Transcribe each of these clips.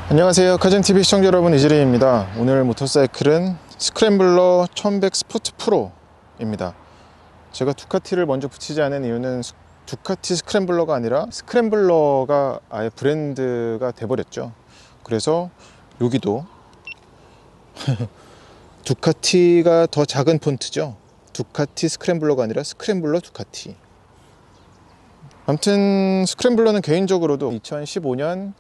안녕하세요. 카젠TV 시청자 여러분, 이재림입니다. 오늘 모터사이클은 스크램블러 1100 스포츠 프로입니다. 제가 두카티를 먼저 붙이지 않은 이유는 두카티 스크램블러가 아니라 스크램블러가 아예 브랜드가 돼버렸죠. 그래서 여기도 두카티가 더 작은 폰트죠. 두카티 스크램블러가 아니라 스크램블러 두카티. 아무튼 스크램블러는 개인적으로도 2015년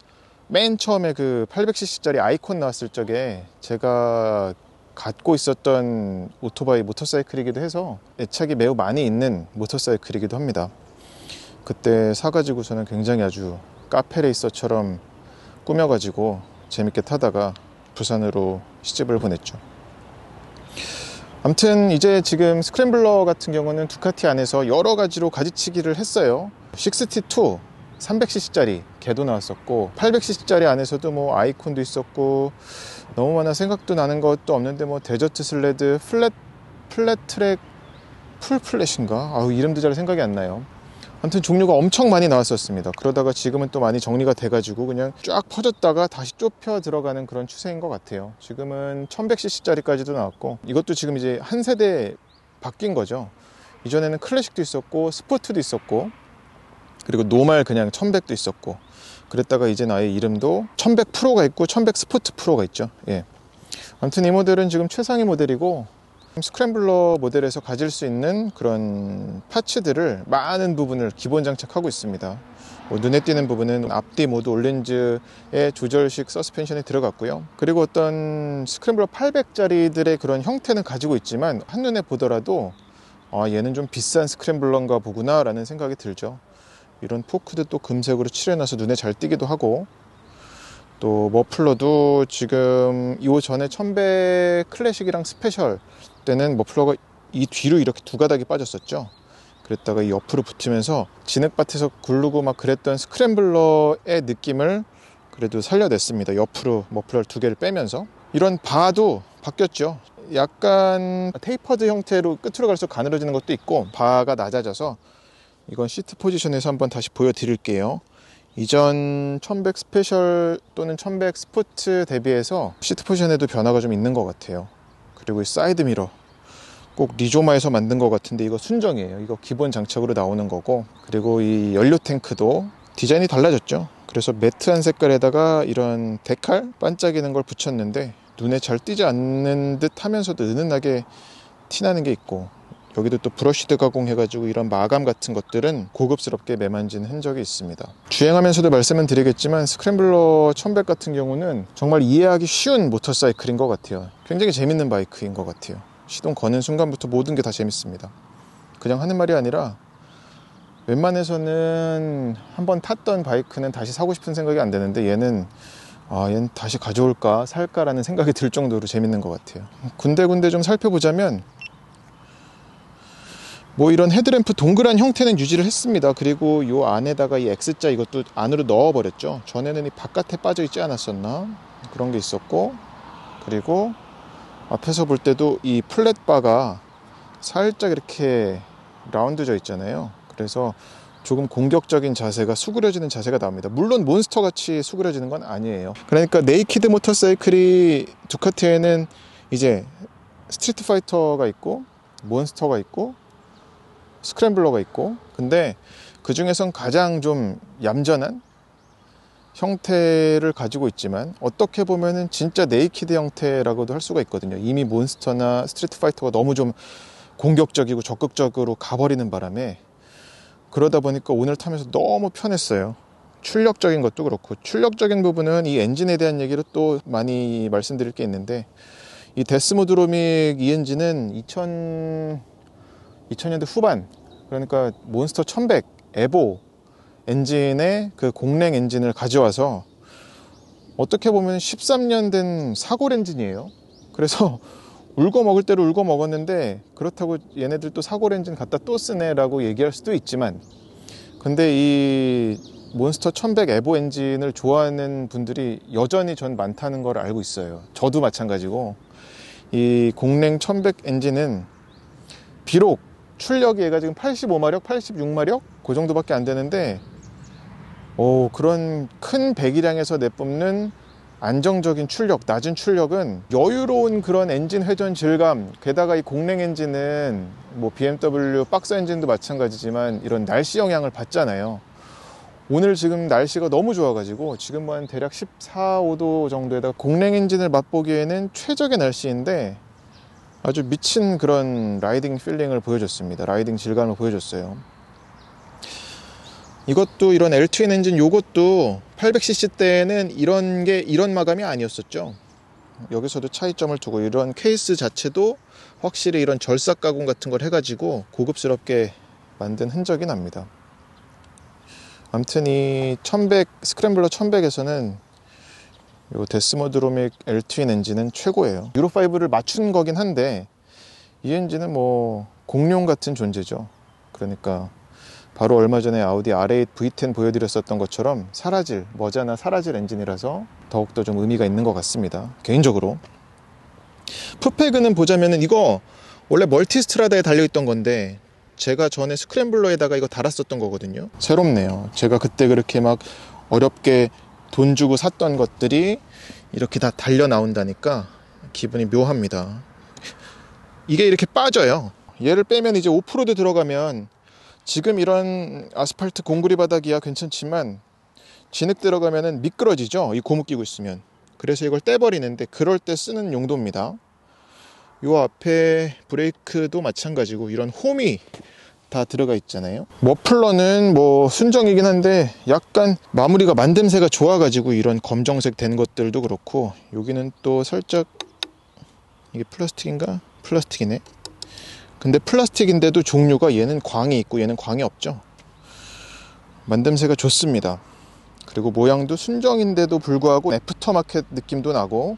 맨 처음에 그 800cc짜리 아이콘 나왔을 적에 제가 갖고 있었던 모터사이클이기도 해서 애착이 매우 많이 있는 모터사이클이기도 합니다. 그때 사가지고서는 굉장히 아주 카페레이서처럼 꾸며가지고 재밌게 타다가 부산으로 시집을 보냈죠. 아무튼 이제 지금 스크램블러 같은 경우는 두카티 안에서 여러 가지로 가지치기를 했어요. 62 300cc짜리 걔도 나왔었고, 800cc짜리 안에서도 뭐 아이콘도 있었고, 너무 많아 생각도 나는 것도 없는데 뭐 데저트 슬레드, 플랫 트랙, 풀 플랫인가? 이름도 잘 생각이 안 나요. 아무튼 종류가 엄청 많이 나왔었습니다. 그러다가 지금은 또 많이 정리가 돼가지고 그냥 쫙 퍼졌다가 다시 좁혀 들어가는 그런 추세인 것 같아요. 지금은 1100cc짜리까지도 나왔고, 이것도 지금 이제 한 세대 바뀐 거죠. 이전에는 클래식도 있었고 스포트도 있었고, 그리고 노말 그냥 1100도 있었고, 그랬다가 이제는 아예 이름도 1100 프로가 있고 1100 스포트 프로가 있죠. 예. 아무튼 이 모델은 지금 최상위 모델이고, 스크램블러 모델에서 가질 수 있는 그런 파츠들을 많은 부분을 기본 장착하고 있습니다. 눈에 띄는 부분은 앞뒤 모두 올렌즈의 조절식 서스펜션이 들어갔고요. 그리고 어떤 스크램블러 800짜리들의 그런 형태는 가지고 있지만 한눈에 보더라도 얘는 좀 비싼 스크램블러인가 보구나 라는 생각이 들죠. 이런 포크도 또 금색으로 칠해놔서 눈에 잘 띄기도 하고, 또 머플러도 지금 이 전에 1100 클래식이랑 스페셜 때는 머플러가 이 뒤로 이렇게 두 가닥이 빠졌었죠. 그랬다가 이 옆으로 붙으면서 진흙밭에서 굴르고 막 그랬던 스크램블러의 느낌을 그래도 살려냈습니다. 옆으로 머플러 두 개를 빼면서. 이런 바도 바뀌었죠. 약간 테이퍼드 형태로 끝으로 갈수록 가늘어지는 것도 있고, 바가 낮아져서, 이건 시트 포지션에서 한번 다시 보여드릴게요. 이전 1100 스페셜 또는 1100 스포츠 대비해서 시트 포지션에도 변화가 좀 있는 것 같아요. 그리고 이 사이드 미러 꼭 리조마에서 만든 것 같은데 이거 순정이에요. 이거 기본 장착으로 나오는 거고, 그리고 이 연료 탱크도 디자인이 달라졌죠. 그래서 매트한 색깔에다가 이런 데칼 반짝이는 걸 붙였는데 눈에 잘 띄지 않는 듯 하면서도 은은하게 티나는 게 있고, 여기도 또 브러쉬드 가공해가지고 이런 마감 같은 것들은 고급스럽게 매만진 흔적이 있습니다. 주행하면서도 말씀은 드리겠지만 스크램블러 1100 같은 경우는 정말 이해하기 쉬운 모터사이클인 것 같아요. 굉장히 재밌는 바이크인 것 같아요. 시동 거는 순간부터 모든 게 다 재밌습니다. 그냥 하는 말이 아니라 웬만해서는 한번 탔던 바이크는 다시 사고 싶은 생각이 안 드는데, 얘는 다시 가져올까 살까라는 생각이 들 정도로 재밌는 것 같아요. 군데군데 좀 살펴보자면 뭐 이런 헤드램프 동그란 형태는 유지를 했습니다. 그리고 이 안에다가 이 X자 이것도 안으로 넣어버렸죠. 전에는 이 바깥에 빠져 있지 않았었나, 그런 게 있었고, 그리고 앞에서 볼 때도 이 플랫바가 살짝 이렇게 라운드져 있잖아요. 그래서 조금 공격적인 자세가, 수그려지는 자세가 나옵니다. 물론 몬스터같이 수그려지는 건 아니에요. 그러니까 네이키드 모터사이클이 두카티에는 이제 스트리트 파이터가 있고 몬스터가 있고 스크램블러가 있고, 근데 그 중에선 가장 좀 얌전한 형태를 가지고 있지만 어떻게 보면은 진짜 네이키드 형태라고도 할 수가 있거든요. 이미 몬스터나 스트리트 파이터가 너무 좀 공격적이고 적극적으로 가버리는 바람에, 그러다 보니까 오늘 타면서 너무 편했어요. 출력적인 것도 그렇고, 출력적인 부분은 이 엔진에 대한 얘기로 또 많이 말씀드릴 게 있는데, 이 데스모드로믹 이 엔진은 2000년대 후반, 그러니까 몬스터 1100 에보 엔진의 그 공랭 엔진을 가져와서 어떻게 보면 13년 된 사골 엔진이에요. 그래서 울고 먹을 대로 울고 먹었는데, 그렇다고 얘네들 또 사골 엔진 갖다 또 쓰네 라고 얘기할 수도 있지만, 근데 이 몬스터 1100 에보 엔진을 좋아하는 분들이 여전히 전 많다는 걸 알고 있어요. 저도 마찬가지고, 이 공랭 1100 엔진은 비록 출력이 얘가 지금 85마력, 86마력 그 정도밖에 안 되는데, 그런 큰 배기량에서 내뿜는 안정적인 출력, 낮은 출력은 여유로운 그런 엔진 회전 질감, 게다가 이 공랭 엔진은 뭐 BMW 박스 엔진도 마찬가지지만 이런 날씨 영향을 받잖아요. 오늘 지금 날씨가 너무 좋아가지고 지금 한 대략 14, 5도 정도에다가 공랭 엔진을 맛보기에는 최적의 날씨인데 아주 미친 그런 라이딩 필링을 보여줬습니다. 라이딩 질감을 보여줬어요. 이것도 이런 L-트윈 엔진 요것도 800cc 때는 이런 마감이 아니었었죠. 여기서도 차이점을 두고 이런 케이스 자체도 확실히 이런 절삭 가공 같은 걸 해가지고 고급스럽게 만든 흔적이 납니다. 아무튼 이 1100 스크램블러 1100에서는 요 데스모드로믹 L-트윈 엔진은 최고예요. 유로5를 맞춘 거긴 한데 이 엔진은 뭐 공룡 같은 존재죠. 그러니까 바로 얼마 전에 아우디 R8 V10 보여드렸었던 것처럼 머지않아 사라질 엔진이라서 더욱더 좀 의미가 있는 것 같습니다. 개인적으로 풋패그는 보자면은 이거 원래 멀티스트라다에 달려있던 건데 제가 전에 스크램블러에다가 이거 달았었던 거거든요. 새롭네요. 제가 그때 그렇게 막 어렵게 돈 주고 샀던 것들이 이렇게 다 달려 나온다니까 기분이 묘합니다. 이게 이렇게 빠져요. 얘를 빼면 이제 오프로드 들어가면 지금 이런 아스팔트 공구리 바닥이야 괜찮지만 진흙 들어가면은 미끄러지죠. 이 고무 끼고 있으면. 그래서 이걸 떼버리는데 그럴 때 쓰는 용도입니다. 요 앞에 브레이크도 마찬가지고 이런 홈이 다 들어가 있잖아요. 머플러는 뭐 순정이긴 한데 약간 마무리가 만듦새가 좋아가지고 이런 검정색 된 것들도 그렇고 여기는 또 살짝 이게 플라스틱인가? 플라스틱이네. 근데 플라스틱인데도 종류가 얘는 광이 있고 얘는 광이 없죠. 만듦새가 좋습니다. 그리고 모양도 순정인데도 불구하고 애프터마켓 느낌도 나고.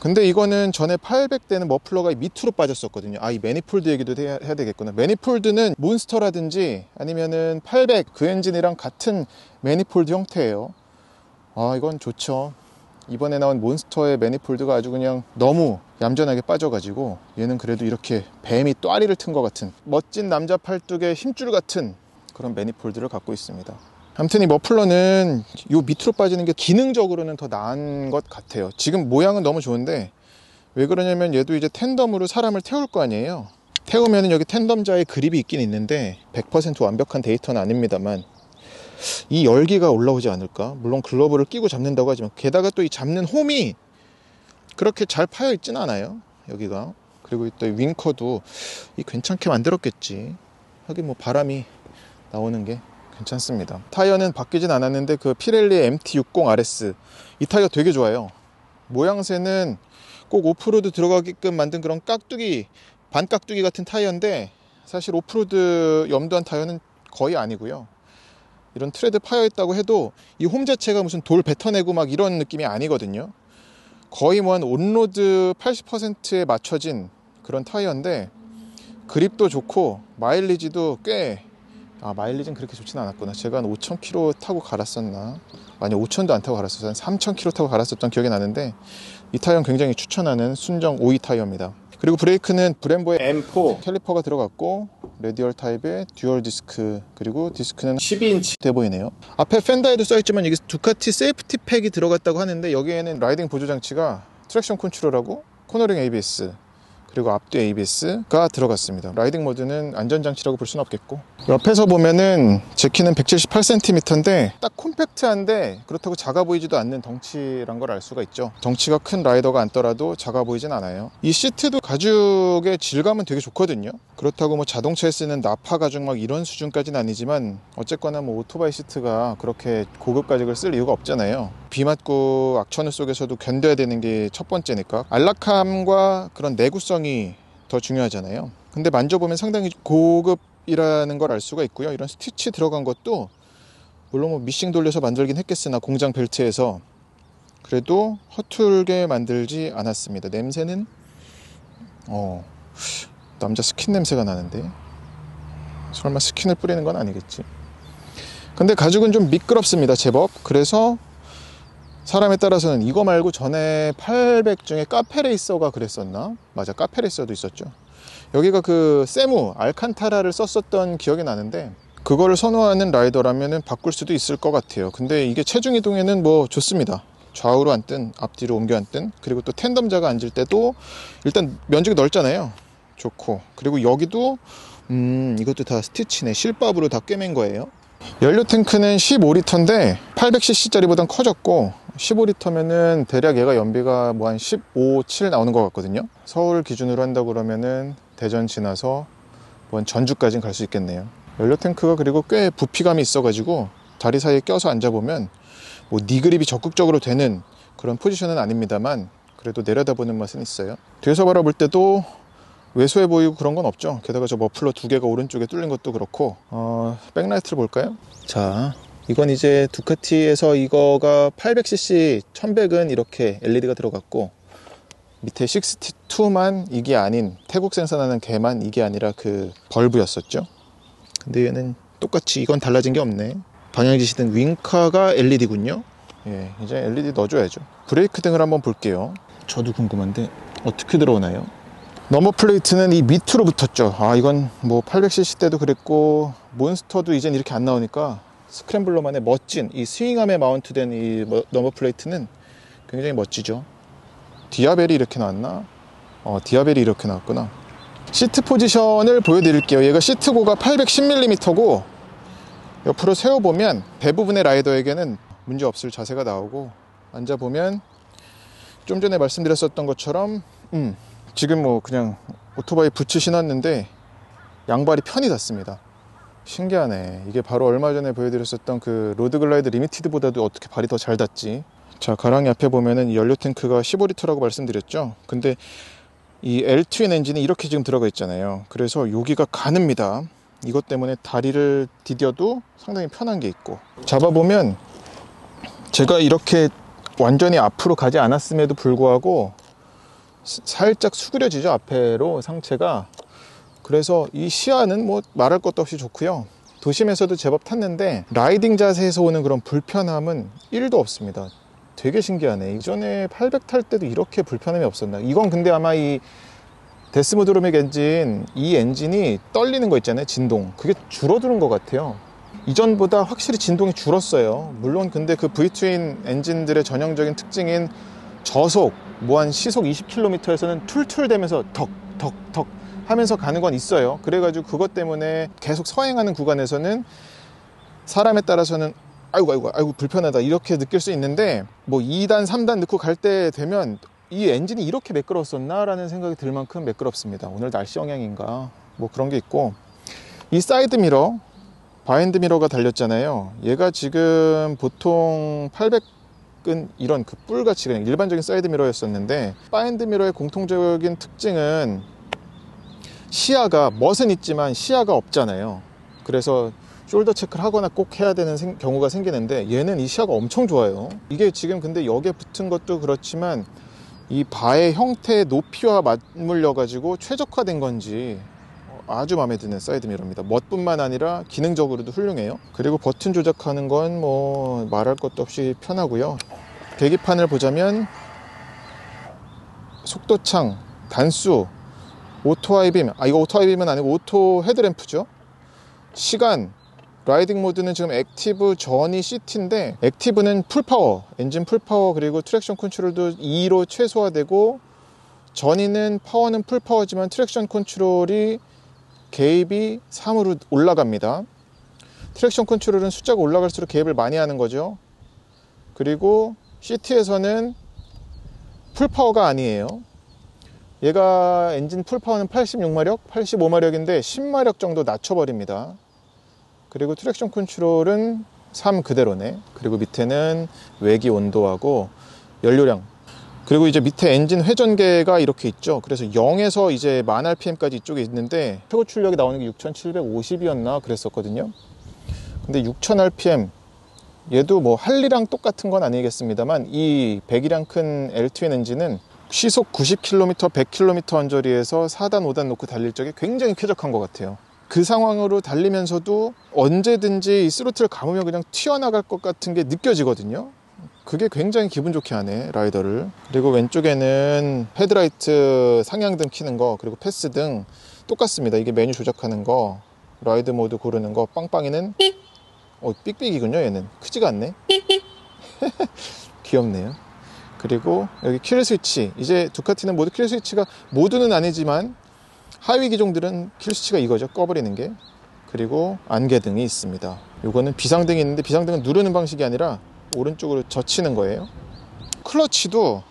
근데 이거는 전에 800대는 머플러가 밑으로 빠졌었거든요. 이 매니폴드 얘기도 해야 되겠구나. 매니폴드는 몬스터라든지 아니면은 800 그 엔진이랑 같은 매니폴드 형태예요. 이건 좋죠. 이번에 나온 몬스터의 매니폴드가 아주 그냥 너무 얌전하게 빠져가지고 얘는 그래도 이렇게 뱀이 또아리를 튼 것 같은 멋진 남자 팔뚝의 힘줄 같은 그런 매니폴드를 갖고 있습니다. 아무튼 이 머플러는 요 밑으로 빠지는 게 기능적으로는 더 나은 것 같아요. 지금 모양은 너무 좋은데 왜 그러냐면 얘도 이제 텐덤으로 사람을 태울 거 아니에요. 태우면 여기 텐덤자의 그립이 있긴 있는데 100% 완벽한 데이터는 아닙니다만 이 열기가 올라오지 않을까? 물론 글러브를 끼고 잡는다고 하지만 게다가 또 이 잡는 홈이 그렇게 잘 파여 있지는 않아요. 여기가. 그리고 또 윙커도 괜찮게 만들었겠지. 하긴 뭐 바람이 나오는 게 괜찮습니다. 타이어는 바뀌진 않았는데 그 피렐리 MT60RS 이 타이어 되게 좋아요. 모양새는 꼭 오프로드 들어가게끔 만든 그런 깍두기, 반깍두기 같은 타이어인데 사실 오프로드 염두한 타이어는 거의 아니고요. 이런 트레드 파여 있다고 해도 이 홈 자체가 무슨 돌 뱉어내고 막 이런 느낌이 아니거든요. 거의 뭐 한 온로드 80%에 맞춰진 그런 타이어인데 그립도 좋고 마일리지도 꽤 마일리지는 그렇게 좋진 않았구나. 제가 한 5,000km 타고 갈았었나? 아니 5,000도 안 타고 갈았었어요. 한 3,000km 타고 갈았었던 기억이 나는데 이 타이어는 굉장히 추천하는 순정 5위 타이어입니다. 그리고 브레이크는 브렘보의 M4 캘리퍼가 들어갔고 레디얼 타입의 듀얼 디스크, 그리고 디스크는 12인치 돼 보이네요. 앞에 펜더에도 써있지만 이게 두카티 세이프티 팩이 들어갔다고 하는데 여기에는 라이딩 보조 장치가 트랙션 컨트롤하고 코너링 ABS 그리고 앞뒤 ABS가 들어갔습니다. 라이딩 모드는 안전장치라고 볼 수는 없겠고 옆에서 보면은 제 키는 178cm인데 딱 콤팩트한데 그렇다고 작아 보이지도 않는 덩치란 걸 알 수가 있죠. 덩치가 큰 라이더가 앉더라도 작아 보이진 않아요. 이 시트도 가죽의 질감은 되게 좋거든요. 그렇다고 뭐 자동차에 쓰는 나파 가죽 막 이런 수준까지는 아니지만 어쨌거나 뭐 오토바이 시트가 그렇게 고급 가죽을 쓸 이유가 없잖아요. 비 맞고 악천후 속에서도 견뎌야 되는 게 첫 번째니까 안락함과 그런 내구성이 더 중요하잖아요. 근데 만져보면 상당히 고급이라는 걸 알 수가 있고요. 이런 스티치 들어간 것도 물론 뭐 미싱 돌려서 만들긴 했겠으나 공장 벨트에서 그래도 허툴게 만들지 않았습니다. 냄새는 남자 스킨 냄새가 나는데 설마 스킨을 뿌리는 건 아니겠지. 근데 가죽은 좀 미끄럽습니다. 제법. 그래서 사람에 따라서는 이거 말고 전에 800 중에 카페레이서가 그랬었나? 맞아, 카페레이서도 있었죠. 여기가 그 세무 알칸타라를 썼었던 기억이 나는데 그거를 선호하는 라이더라면은 바꿀 수도 있을 것 같아요. 근데 이게 체중 이동에는 뭐 좋습니다. 좌우로 앉든 앞뒤로 옮겨 앉든, 그리고 또 텐덤자가 앉을 때도 일단 면적이 넓잖아요. 좋고, 그리고 여기도 이것도 다 스티치네. 실밥으로 다 꿰맨 거예요. 연료 탱크는 15리터인데 800cc짜리보단 커졌고, 15리터면은 대략 얘가 연비가 뭐 한 15, 7 나오는 것 같거든요. 서울 기준으로 한다고 그러면은 대전 지나서 뭐 전주까지는 갈 수 있겠네요. 연료 탱크가 그리고 꽤 부피감이 있어가지고 다리 사이에 껴서 앉아보면 뭐 니그립이 적극적으로 되는 그런 포지션은 아닙니다만 그래도 내려다보는 맛은 있어요. 뒤에서 바라볼 때도 왜소해 보이고 그런 건 없죠. 게다가 저 머플러 두 개가 오른쪽에 뚫린 것도 그렇고. 백라이트를 볼까요? 자, 이건 이제 두카티에서 이거가 800cc 1100은 이렇게 LED가 들어갔고, 밑에 62만 이게 아닌, 태국 생산하는 개만 이게 아니라 그 벌브였었죠. 근데 얘는 똑같이 이건 달라진 게 없네. 방향지시등 윙카가 LED군요. 예, 이제 LED 넣어줘야죠. 브레이크 등을 한번 볼게요. 저도 궁금한데 어떻게 들어오나요? 너머 플레이트는 이 밑으로 붙었죠. 이건 뭐 800cc 때도 그랬고, 몬스터도 이젠 이렇게 안 나오니까 스크램블러만의 멋진 이 스윙암에 마운트된 이 너머 플레이트는 굉장히 멋지죠. 디아벨이 이렇게 나왔나? 디아벨이 이렇게 나왔구나. 시트 포지션을 보여드릴게요. 얘가 시트고가 810mm고 옆으로 세워보면 대부분의 라이더에게는 문제없을 자세가 나오고, 앉아보면 좀 전에 말씀드렸었던 것처럼 지금 뭐 그냥 오토바이 부츠 신었는데 양발이 편히 닿습니다. 신기하네. 이게 바로 얼마 전에 보여드렸었던 그 로드글라이드 리미티드보다도 어떻게 발이 더 잘 닿지. 자, 가랑이 앞에 보면은 연료 탱크가 15리터라고 말씀드렸죠. 근데 이 L2N 엔진이 이렇게 지금 들어가 있잖아요. 그래서 여기가 가늡니다. 이것 때문에 다리를 디뎌도 상당히 편한 게 있고, 잡아보면 제가 이렇게 완전히 앞으로 가지 않았음에도 불구하고 살짝 수그려지죠, 앞에로 상체가. 그래서 이 시야는 뭐 말할 것도 없이 좋고요. 도심에서도 제법 탔는데 라이딩 자세에서 오는 그런 불편함은 1도 없습니다. 되게 신기하네. 이전에 800 탈 때도 이렇게 불편함이 없었나. 이건 근데 아마 이 데스모드로믹 엔진, 이 엔진이 떨리는 거 있잖아요, 진동. 그게 줄어드는 것 같아요. 이전보다 확실히 진동이 줄었어요. 물론 근데 그 V-트윈 엔진들의 전형적인 특징인 저속, 한 시속 20km에서는 툴툴대면서 덕덕덕 하면서 가는 건 있어요. 그래가지고 그것 때문에 계속 서행하는 구간에서는 사람에 따라서는 아이고 불편하다 이렇게 느낄 수 있는데, 뭐 2단 3단 넣고 갈 때 되면 이 엔진이 이렇게 매끄러웠었나 라는 생각이 들 만큼 매끄럽습니다. 오늘 날씨 영향인가 뭐 그런 게 있고, 이 사이드 미러, 바인드 미러가 달렸잖아요. 얘가 지금 보통 800은 이런 그 뿔같이 그냥 일반적인 사이드 미러였었는데, 바인드 미러의 공통적인 특징은 시야가, 멋은 있지만 시야가 없잖아요. 그래서 숄더 체크를 하거나 꼭 해야 되는 경우가 생기는데, 얘는 이 시야가 엄청 좋아요. 이게 지금 근데 여기에 붙은 것도 그렇지만 이 바의 형태의 높이와 맞물려 가지고 최적화된 건지 아주 마음에 드는 사이드 미러입니다. 멋뿐만 아니라 기능적으로도 훌륭해요. 그리고 버튼 조작하는 건 뭐 말할 것도 없이 편하고요. 계기판을 보자면 속도창, 단수, 오토 하이빔, 이거 오토 하이빔은 아니고 오토 헤드램프죠. 시간, 라이딩 모드는 지금 액티브 전이 CT인데, 액티브는 풀파워, 엔진 풀파워, 그리고 트랙션 컨트롤도 2로 최소화되고, 전이는 파워는 풀파워지만 트랙션 컨트롤이 개입이 3으로 올라갑니다. 트랙션 컨트롤은 숫자가 올라갈수록 개입을 많이 하는 거죠. 그리고 CT에서는 풀파워가 아니에요. 얘가 엔진 풀파워는 86마력, 85마력인데 10마력 정도 낮춰버립니다. 그리고 트랙션 컨트롤은 3 그대로네. 그리고 밑에는 외기 온도하고 연료량, 그리고 이제 밑에 엔진 회전계가 이렇게 있죠. 그래서 0에서 이제 10,000rpm까지 이쪽에 있는데 최고 출력이 나오는 게 6,750이었나 그랬었거든요. 근데 6,000rpm, 얘도 뭐 할리랑 똑같은 건 아니겠습니다만 이 100이랑 큰 L2N 엔진은 시속 90km, 100km 언저리에서 4단, 5단 놓고 달릴 적에 굉장히 쾌적한 것 같아요. 그 상황으로 달리면서도 언제든지 이 스로틀을 감으면 그냥 튀어나갈 것 같은 게 느껴지거든요. 그게 굉장히 기분 좋게 하네, 라이더를. 그리고 왼쪽에는 헤드라이트 상향등 켜는 거, 그리고 패스등 똑같습니다. 이게 메뉴 조작하는 거, 라이드 모드 고르는 거. 빵빵이는 삑삑이군요. 얘는 크지가 않네. 귀엽네요. 그리고 여기 킬 스위치, 이제 두카티는 모두 킬 스위치가, 모두는 아니지만 하위 기종들은 킬 스위치가 이거죠. 꺼버리는 게. 그리고 안개등이 있습니다. 요거는 비상등이 있는데 비상등은 누르는 방식이 아니라 오른쪽으로 젖히는 거예요. 클러치도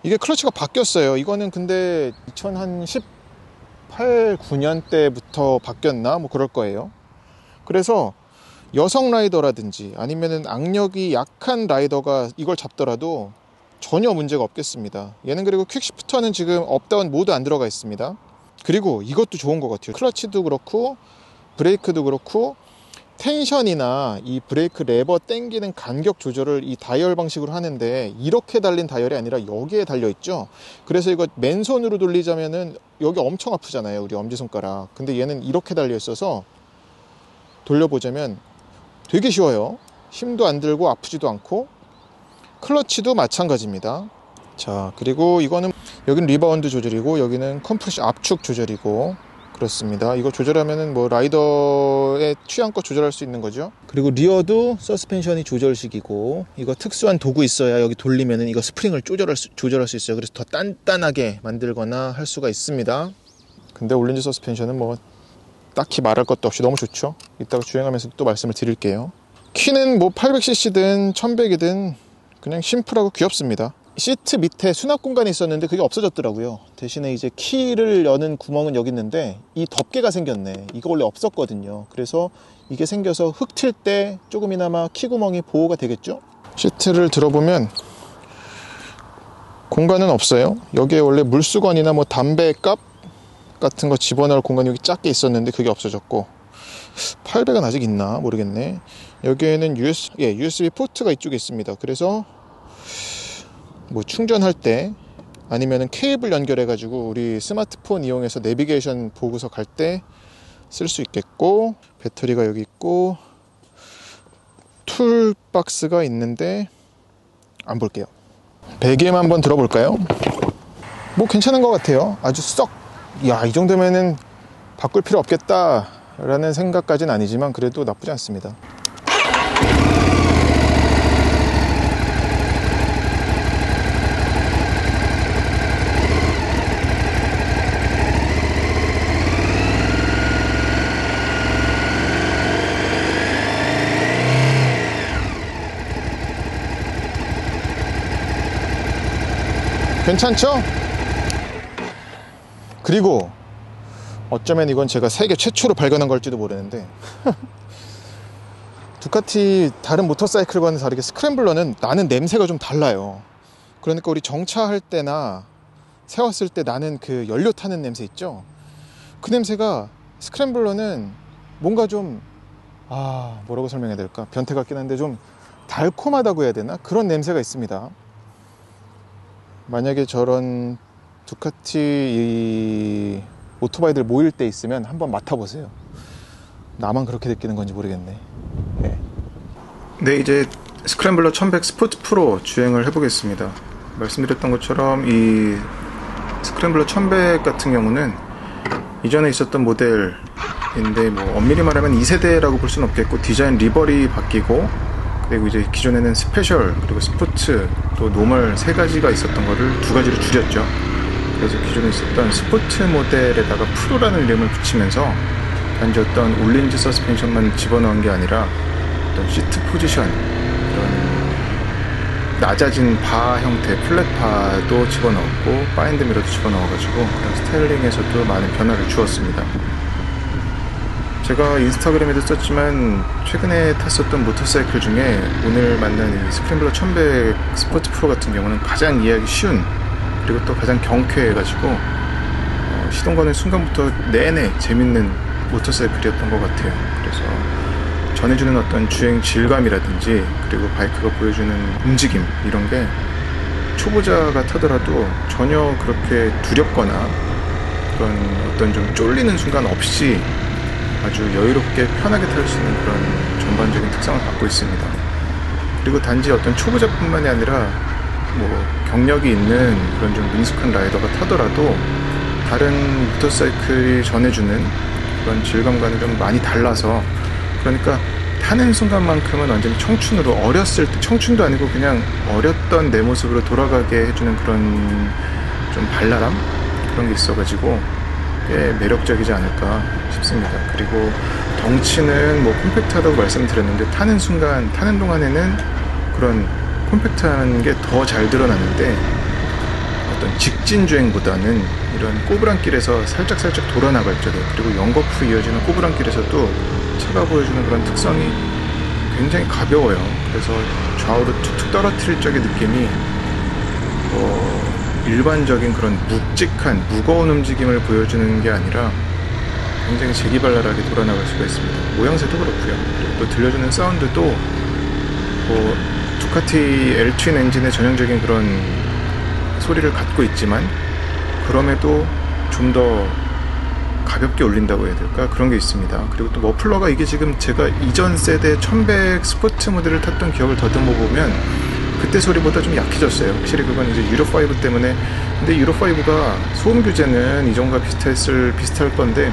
이게 클러치가 바뀌었어요. 이거는 근데 2018, 9년 때부터 바뀌었나 뭐 그럴 거예요. 그래서 여성 라이더라든지 아니면은 악력이 약한 라이더가 이걸 잡더라도 전혀 문제가 없겠습니다. 얘는 그리고 퀵시프터는 지금 업다운 모두 안 들어가 있습니다. 그리고 이것도 좋은 것 같아요. 클러치도 그렇고 브레이크도 그렇고 텐션이나 이 브레이크 레버 당기는 간격 조절을 이 다이얼 방식으로 하는데, 이렇게 달린 다이얼이 아니라 여기에 달려 있죠. 그래서 이거 맨손으로 돌리자면은 여기 엄청 아프잖아요, 우리 엄지손가락. 근데 얘는 이렇게 달려 있어서 돌려보자면 되게 쉬워요. 힘도 안 들고 아프지도 않고. 클러치도 마찬가지입니다. 자, 그리고 이거는 여기는 리바운드 조절이고 여기는 컴프레션 압축 조절이고 그렇습니다. 이거 조절하면은 뭐 라이더의 취향껏 조절할 수 있는 거죠. 그리고 리어도 서스펜션이 조절식이고, 이거 특수한 도구 있어야 여기 돌리면은 이거 스프링을 조절할 수 있어요. 그래서 더 단단하게 만들거나 할 수가 있습니다. 근데 올린지 서스펜션은 뭐 딱히 말할 것도 없이 너무 좋죠. 이따가 주행하면서 또 말씀을 드릴게요. 키는 뭐 800cc든 1100이든 그냥 심플하고 귀엽습니다. 시트 밑에 수납 공간이 있었는데 그게 없어졌더라고요. 대신에 이제 키를 여는 구멍은 여기 있는데 이 덮개가 생겼네. 이거 원래 없었거든요. 그래서 이게 생겨서 흙 튈 때 조금이나마 키 구멍이 보호가 되겠죠. 시트를 들어보면 공간은 없어요. 여기에 원래 물수건이나 뭐 담배 값 같은 거 집어넣을 공간이 여기 작게 있었는데 그게 없어졌고, 800은 아직 있나 모르겠네. 여기에는 USB 포트가 이쪽에 있습니다. 그래서 뭐 충전할 때 아니면은 케이블 연결해 가지고 우리 스마트폰 이용해서 내비게이션 보고서 갈 때 쓸 수 있겠고, 배터리가 여기 있고, 툴 박스가 있는데 안 볼게요. 배기음 한번 들어볼까요? 뭐 괜찮은 것 같아요. 아주 이 정도면은 바꿀 필요 없겠다 라는 생각까지는 아니지만 그래도 나쁘지 않습니다. 괜찮죠? 그리고 어쩌면 이건 제가 세계 최초로 발견한 걸지도 모르는데 두카티 다른 모터사이클과는 다르게 스크램블러는 나는 냄새가 좀 달라요. 그러니까 우리 정차할 때나 세웠을 때 나는 그 연료 타는 냄새 있죠? 그 냄새가 스크램블러는 뭔가 좀 뭐라고 설명해야 될까? 변태 같긴 한데 좀 달콤하다고 해야 되나? 그런 냄새가 있습니다. 만약에 저런 두카티 이 오토바이들 모일 때 있으면 한번 맡아보세요. 나만 그렇게 느끼는 건지 모르겠네. 네, 이제 스크램블러 1100 스포츠 프로 주행을 해보겠습니다. 말씀드렸던 것처럼 이 스크램블러 1100 같은 경우는 이전에 있었던 모델인데 뭐 엄밀히 말하면 2세대라고 볼 수는 없겠고, 디자인 리버리 바뀌고, 그리고 이제 기존에는 스페셜, 그리고 스포츠, 또 노멀 세 가지가 있었던 거를 두 가지로 줄였죠. 그래서 기존에 있었던 스포츠 모델에다가 프로라는 이름을 붙이면서 단지 어떤 올린지 서스펜션만 집어넣은 게 아니라 어떤 시트 포지션, 이런 낮아진 바 형태 플랫 바도 집어넣었고 바인드 미러도 집어넣어가지고 그런 스타일링에서도 많은 변화를 주었습니다. 제가 인스타그램에도 썼지만 최근에 탔었던 모터사이클 중에 오늘 만난 이 스크램블러 1100 스포츠 프로 같은 경우는 가장 이해하기 쉬운, 그리고 또 가장 경쾌해가지고 시동 거는 순간부터 내내 재밌는 모터사이클이었던 것 같아요. 그래서 전해주는 어떤 주행 질감이라든지, 그리고 바이크가 보여주는 움직임, 이런 게 초보자가 타더라도 전혀 그렇게 두렵거나 그런 어떤 좀 쫄리는 순간 없이 아주 여유롭게 편하게 탈 수 있는 그런 전반적인 특성을 갖고 있습니다. 그리고 단지 어떤 초보자뿐만이 아니라 뭐 경력이 있는 그런 좀 능숙한 라이더가 타더라도 다른 모터사이클이 전해주는 그런 질감과는 좀 많이 달라서, 그러니까 타는 순간만큼은 완전히 청춘으로, 어렸을 때, 청춘도 아니고 그냥 어렸던 내 모습으로 돌아가게 해주는 그런 좀 발랄함? 그런 게 있어가지고 꽤 매력적이지 않을까 싶습니다. 그리고 덩치는 뭐 콤팩트하다고 말씀드렸는데, 타는 순간, 타는 동안에는 그런 콤팩트한 게 더 잘 드러나는데, 어떤 직진 주행보다는 이런 꼬부랑길에서 살짝 돌아 나갈 적에, 그리고 연거푸 이어지는 꼬부랑길에서도 차가 보여주는 그런 특성이 굉장히 가벼워요. 그래서 좌우로 툭툭 떨어뜨릴 적의 느낌이 일반적인 그런 묵직한 무거운 움직임을 보여주는 게 아니라 굉장히 재기발랄하게 돌아나갈 수가 있습니다. 모양새도 그렇고요. 그리고 또 들려주는 사운드도 두카티 L-트윈 엔진의 전형적인 그런 소리를 갖고 있지만, 그럼에도 좀 더 가볍게 울린다고 해야 될까? 그런 게 있습니다. 그리고 또 머플러가, 이게 지금 제가 이전 세대 1100 스포츠 모델을 탔던 기억을 더듬어 보면 그때 소리보다 좀 약해졌어요. 확실히 그건 이제 유로5 때문에. 근데 유로5가 소음 규제는 이전과 비슷할 건데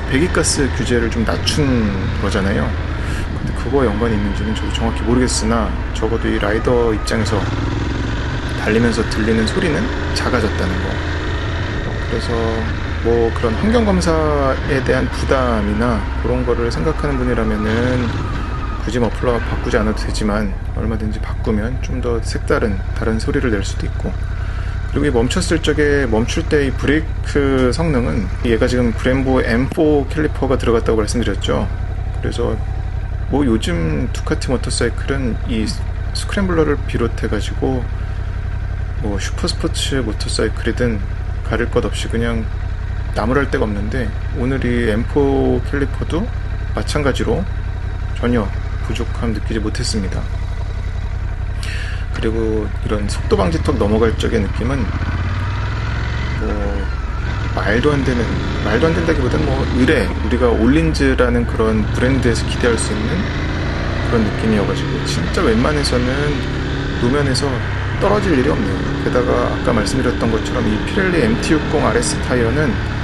배기가스 규제를 좀 낮춘 거잖아요. 근데 그거와 연관이 있는지는 저도 정확히 모르겠으나, 적어도 이 라이더 입장에서 달리면서 들리는 소리는 작아졌다는 거. 그래서 뭐 그런 환경검사에 대한 부담이나 그런 거를 생각하는 분이라면은 굳이 머플러 바꾸지 않아도 되지만, 얼마든지 바꾸면 좀 더 색다른 다른 소리를 낼 수도 있고. 그리고 이 멈췄을 적에, 멈출 때 이 브레이크 성능은, 얘가 지금 브렘보 M4 캘리퍼가 들어갔다고 말씀드렸죠. 그래서 뭐 요즘 두카티 모터사이클은 이 스크램블러를 비롯해 가지고 뭐 슈퍼스포츠 모터사이클이든 가릴 것 없이 그냥 나무랄 데가 없는데, 오늘 이 M4 캘리퍼도 마찬가지로 전혀 부족함 느끼지 못했습니다. 그리고 이런 속도 방지턱 넘어갈 적의 느낌은 뭐 말도 안 된다기보다는 뭐 우리가 올린즈라는 그런 브랜드에서 기대할 수 있는 그런 느낌이어가지고, 진짜 웬만해서는路面에서 떨어질 일이 없네요. 게다가 아까 말씀드렸던 것처럼 이 피렐리 MT60 RS 타이어는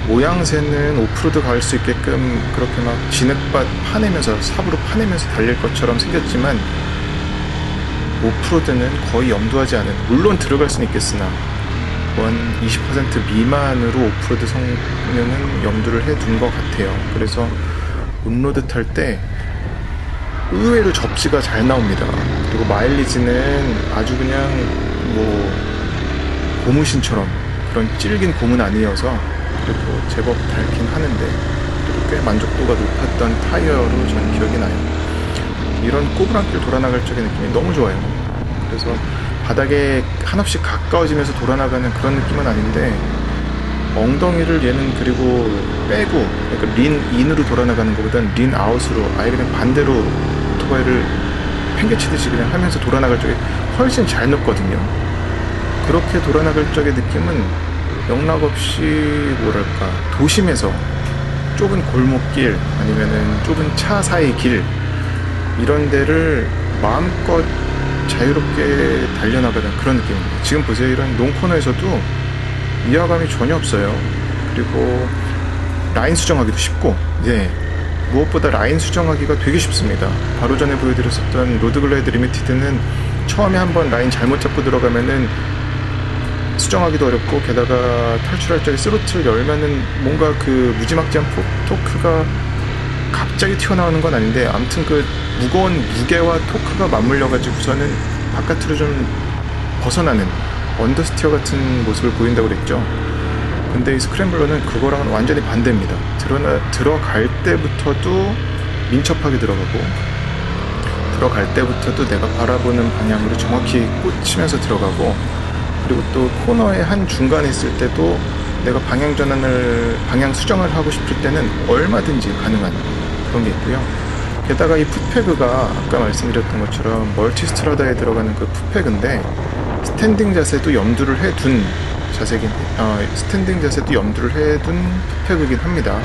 모양새는 오프로드 갈 수 있게끔 그렇게 막 진흙밭 파내면서, 삽으로 파내면서 달릴 것처럼 생겼지만, 오프로드는 거의 염두하지 않은, 물론 들어갈 수는 있겠으나 한 20% 미만으로 오프로드 성능은 염두를 해둔 것 같아요. 그래서 온로드 탈 때 의외로 접지가 잘 나옵니다. 그리고 마일리지는 아주 그냥 뭐 고무신처럼, 그런 찔긴 고무는 아니어서 그래도 제법 닳긴 하는데, 그래도 꽤 만족도가 높았던 타이어로 저는 기억이 나요. 이런 꼬부랑길 돌아나갈 적의 느낌이 너무 좋아요. 그래서 바닥에 한없이 가까워지면서 돌아나가는 그런 느낌은 아닌데, 엉덩이를 얘는 그리고 빼고, 그러니까 린 인으로 돌아나가는 것보다는 린 아웃으로 아예 그냥 반대로 오토바이를 팽개치듯이 그냥 하면서 돌아나갈 적에 훨씬 잘 높거든요. 그렇게 돌아나갈 적의 느낌은 영락없이 뭐랄까, 도심에서 좁은 골목길 아니면은 좁은 차 사이 길, 이런 데를 마음껏 자유롭게 달려나가는 그런 느낌입니다. 지금 보세요. 이런 농코너에서도 위화감이 전혀 없어요. 그리고 라인 수정하기도 쉽고, 무엇보다 라인 수정하기가 되게 쉽습니다. 바로 전에 보여드렸었던 로드글라이드 리미티드는 처음에 한번 라인 잘못 잡고 들어가면은 수정하기도 어렵고, 게다가 탈출할 적에 스로틀 열면은 뭔가 그 무지막지한 토크가 갑자기 튀어나오는 건 아닌데, 아무튼 그 무거운 무게와 토크가 맞물려가지고서는 바깥으로 좀 벗어나는 언더스티어 같은 모습을 보인다고 그랬죠. 근데 이 스크램블러는 그거랑은 완전히 반대입니다. 들어갈 때부터도 민첩하게 들어가고, 들어갈 때부터도 내가 바라보는 방향으로 정확히 꽂히면서 들어가고, 그리고 또 코너의 한 중간에 있을 때도 내가 방향 수정을 하고 싶을 때는 얼마든지 가능한 그런 게 있고요. 게다가 이 풋패그가 아까 말씀드렸던 것처럼 멀티스트라다에 들어가는 그 풋패그인데, 스탠딩 자세도 염두를 해둔 풋패그이긴 합니다.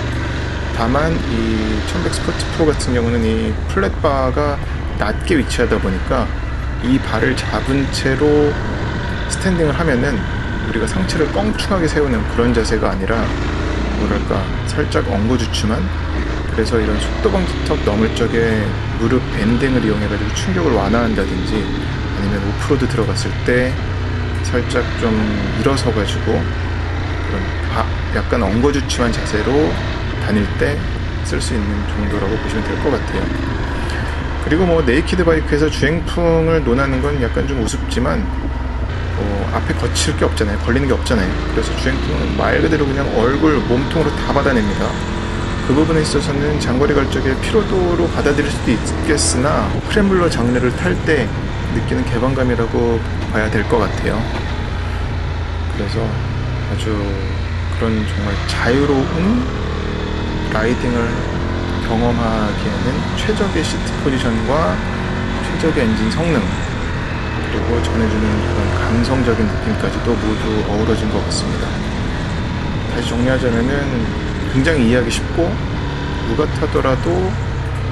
다만 이 1100 스포츠 프로 같은 경우는 이 플랫바가 낮게 위치하다 보니까 이 발을 잡은 채로 스탠딩을 하면은 우리가 상체를 껑충하게 세우는 그런 자세가 아니라, 뭐랄까, 살짝 엉거주춤한 그래서 이런 속도 방지턱 넘을 적에 무릎 밴딩을 이용해가지고 충격을 완화한다든지, 아니면 오프로드 들어갔을 때 살짝 좀 일어서가지고 그런 약간 엉거주춤한 자세로 다닐 때 쓸 수 있는 정도라고 보시면 될 것 같아요. 그리고 뭐 네이키드 바이크에서 주행풍을 논하는 건 약간 좀 우습지만 앞에 거칠 게 없잖아요. 걸리는 게 없잖아요. 그래서 주행풍은 말 그대로 그냥 얼굴, 몸통으로 다 받아냅니다. 그 부분에 있어서는 장거리 갈 적에 피로도로 받아들일 수도 있겠으나 스크램블러 장르를 탈 때 느끼는 개방감이라고 봐야 될 것 같아요. 그래서 아주 그런 정말 자유로운 라이딩을 경험하기에는 최적의 시트 포지션과 최적의 엔진 성능, 그리고 전해주는 그런 감성적인 느낌까지도 모두 어우러진 것 같습니다. 다시 정리하자면은 굉장히 이해하기 쉽고 누가 타더라도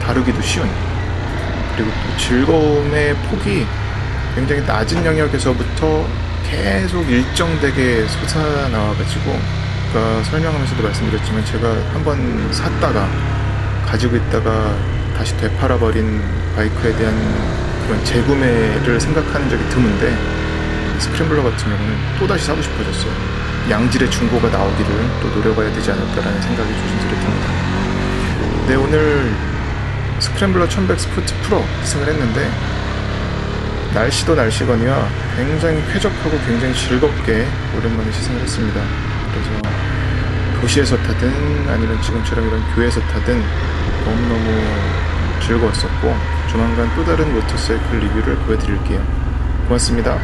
다루기도 쉬운, 그리고 또 즐거움의 폭이 굉장히 낮은 영역에서부터 계속 일정되게 솟아나와가지고, 아까 설명하면서도 말씀드렸지만 제가 한번 샀다가 가지고 있다가 다시 되팔아버린 바이크에 대한 그런 재구매를 생각하는 적이 드문데, 스크램블러 같은 경우는 또다시 사고 싶어졌어요. 양질의 중고가 나오기를 또 노려봐야 되지 않을까라는 생각이 조심스럽습니다. 네, 오늘 스크램블러 1100 스포츠 프로 시승을 했는데, 날씨도 날씨거니와 굉장히 쾌적하고 굉장히 즐겁게 오랜만에 시승을 했습니다. 그래서 도시에서 타든 아니면 지금처럼 이런 교회에서 타든 너무너무 즐거웠었고, 조만간 또 다른 모터사이클 리뷰를 보여드릴게요. 고맙습니다.